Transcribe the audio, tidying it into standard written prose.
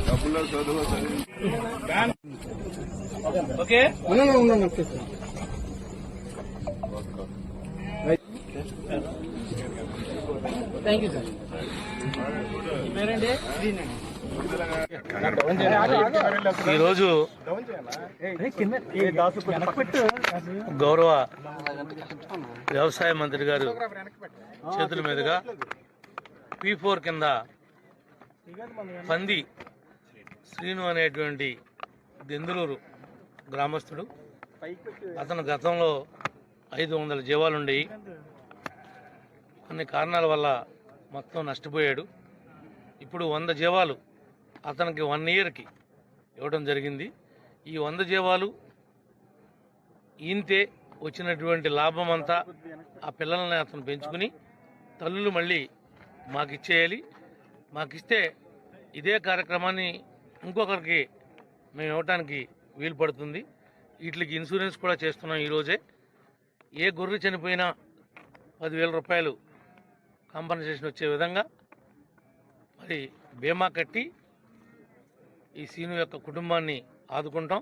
డబ్బుల్లో చదువు okay thank you sir. పేరేంటి? ఈరోజు గౌరవ వ్యవసాయ మంత్రి గారు చేతుల మీదుగా P4 కింద పంది శ్రీను అనేటువంటి దెందులూరు గ్రామస్తుడు. అతను గతంలో 500 జీవాలుండేవి. కొన్ని కారణాల వల్ల మొత్తం నష్టపోయాడు. ఇప్పుడు 100 జీవాలు అతనికి 1 ఇయర్కి ఇవ్వడం జరిగింది. ఈ 100 జీవాలు ఈంతే వచ్చినటువంటి లాభం అంతా ఆ పిల్లల్ని అతను పెంచుకుని తల్లులు మళ్ళీ మాకు ఇచ్చేయాలి. మాకిస్తే ఇదే కార్యక్రమాన్ని ఇంకొకరికి మేము ఇవ్వటానికి వీలు పడుతుంది. వీటికి ఇన్సూరెన్స్ కూడా చేస్తున్నాం. ఈరోజే ఏ గొర్రె చనిపోయినా 10,000 రూపాయలు కాంపన్సేషన్ వచ్చే విధంగా మరి బీమా కట్టి ఈ సీను యొక్క కుటుంబాన్ని ఆదుకుంటాం.